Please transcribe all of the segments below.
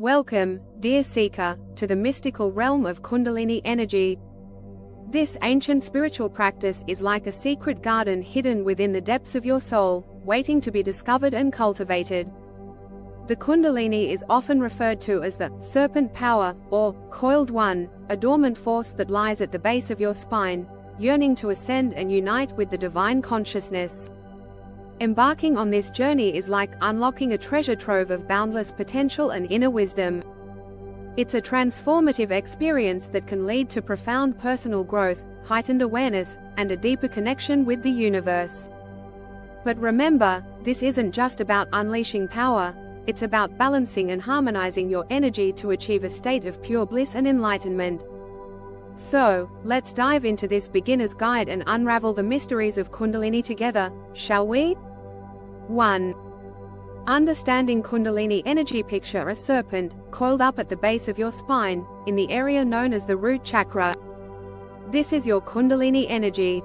Welcome, dear seeker, to the mystical realm of Kundalini energy. This ancient spiritual practice is like a secret garden hidden within the depths of your soul, waiting to be discovered and cultivated. The Kundalini is often referred to as the serpent power, or coiled one, a dormant force that lies at the base of your spine, yearning to ascend and unite with the divine consciousness. Embarking on this journey is like unlocking a treasure trove of boundless potential and inner wisdom. It's a transformative experience that can lead to profound personal growth, heightened awareness, and a deeper connection with the universe. But remember, this isn't just about unleashing power, it's about balancing and harmonizing your energy to achieve a state of pure bliss and enlightenment. So, let's dive into this beginner's guide and unravel the mysteries of Kundalini together, shall we? 1. Understanding Kundalini energy. Picture a serpent, coiled up at the base of your spine, in the area known as the root chakra. This is your Kundalini energy.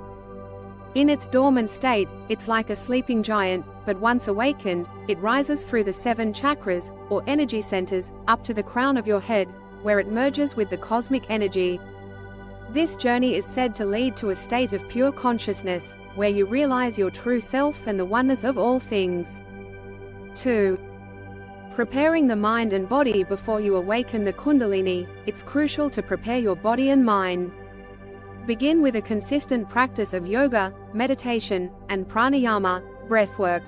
In its dormant state, it's like a sleeping giant, but once awakened, it rises through the 7 chakras, or energy centers, up to the crown of your head, where it merges with the cosmic energy. This journey is said to lead to a state of pure consciousness, where you realize your true self and the oneness of all things. 2. Preparing the mind and body. Before you awaken the Kundalini, it's crucial to prepare your body and mind. Begin with a consistent practice of yoga, meditation, and pranayama, breathwork.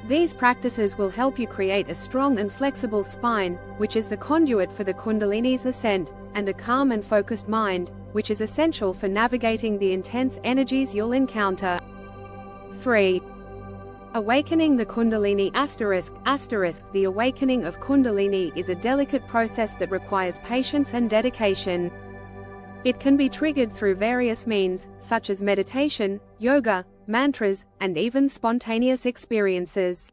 These practices will help you create a strong and flexible spine, which is the conduit for the Kundalini's ascent, and a calm and focused mind, which is essential for navigating the intense energies you'll encounter. 3. Awakening the Kundalini ***. The awakening of Kundalini is a delicate process that requires patience and dedication. It can be triggered through various means, such as meditation, yoga, mantras, and even spontaneous experiences.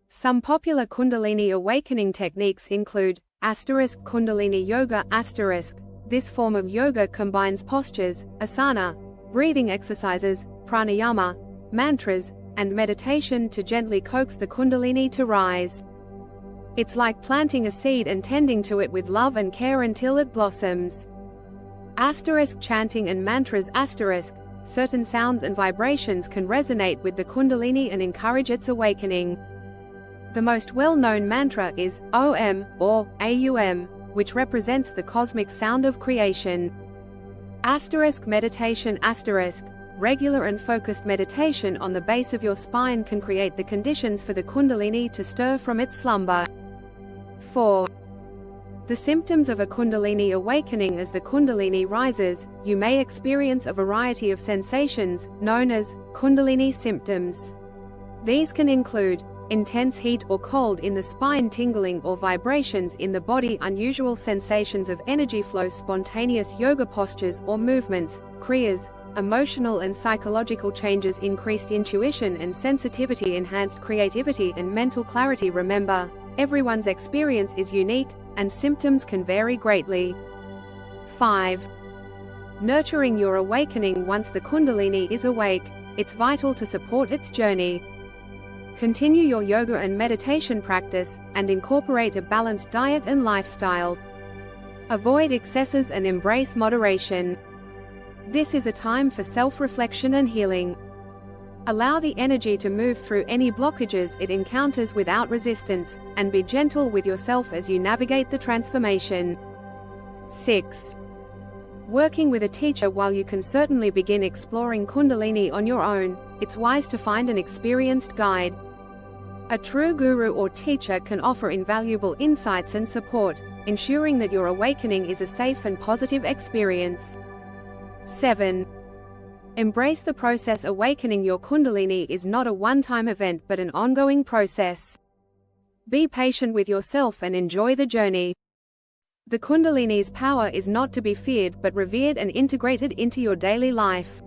Some popular Kundalini awakening techniques include Kundalini yoga ***. This form of yoga combines postures, asana, breathing exercises, pranayama, mantras, and meditation to gently coax the Kundalini to rise. It's like planting a seed and tending to it with love and care until it blossoms. Chanting and mantras ***. Certain sounds and vibrations can resonate with the Kundalini and encourage its awakening. The most well-known mantra is Om, or Aum, which represents the cosmic sound of creation. Meditation ***. Regular and focused meditation on the base of your spine can create the conditions for the Kundalini to stir from its slumber. 4. The symptoms of a Kundalini awakening. As the Kundalini rises, you may experience a variety of sensations, known as Kundalini symptoms. These can include intense heat or cold in the spine, tingling or vibrations in the body, unusual sensations of energy flow, spontaneous yoga postures or movements, kriyas, emotional and psychological changes, increased intuition and sensitivity, enhanced creativity and mental clarity. Remember, everyone's experience is unique, and symptoms can vary greatly. 5. Nurturing your awakening. Once the Kundalini is awake, it's vital to support its journey. Continue your yoga and meditation practice, and incorporate a balanced diet and lifestyle. Avoid excesses and embrace moderation. This is a time for self-reflection and healing. Allow the energy to move through any blockages it encounters without resistance, and be gentle with yourself as you navigate the transformation. 6. Working with a teacher. While you can certainly begin exploring Kundalini on your own, it's wise to find an experienced guide. A true guru or teacher can offer invaluable insights and support, ensuring that your awakening is a safe and positive experience. 7. Embrace the process. Awakening your Kundalini is not a one-time event but an ongoing process. Be patient with yourself and enjoy the journey. The Kundalini's power is not to be feared but revered and integrated into your daily life.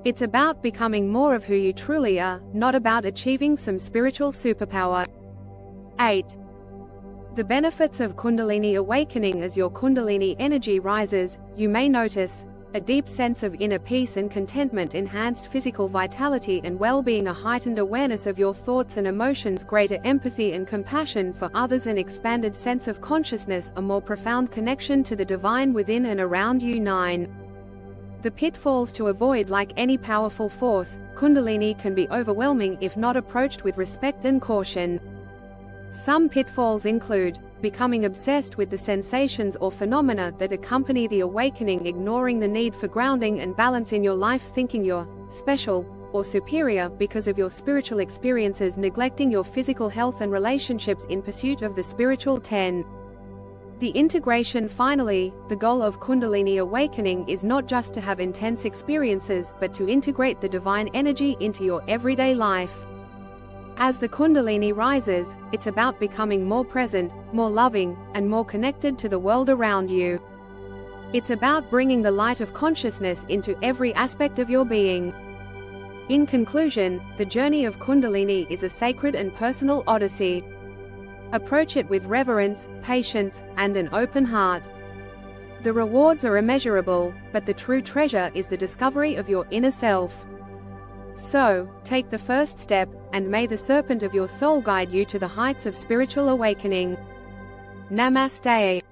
It's about becoming more of who you truly are, not about achieving some spiritual superpower. 8. The benefits of Kundalini awakening. As your Kundalini energy rises, you may notice a deep sense of inner peace and contentment, enhanced physical vitality and well-being, a heightened awareness of your thoughts and emotions, greater empathy and compassion for others, an expanded sense of consciousness, a more profound connection to the divine within and around you. 9. The pitfalls to avoid. Like any powerful force, Kundalini can be overwhelming if not approached with respect and caution. Some pitfalls include becoming obsessed with the sensations or phenomena that accompany the awakening, ignoring the need for grounding and balance in your life, thinking you're special or superior because of your spiritual experiences, neglecting your physical health and relationships in pursuit of the spiritual. 10. The integration. Finally, the goal of Kundalini awakening is not just to have intense experiences, but to integrate the divine energy into your everyday life. As the Kundalini rises, it's about becoming more present, more loving, and more connected to the world around you. It's about bringing the light of consciousness into every aspect of your being. In conclusion, the journey of Kundalini is a sacred and personal odyssey. Approach it with reverence, patience, and an open heart. The rewards are immeasurable, but the true treasure is the discovery of your inner self. So, take the first step, and may the serpent of your soul guide you to the heights of spiritual awakening. Namaste.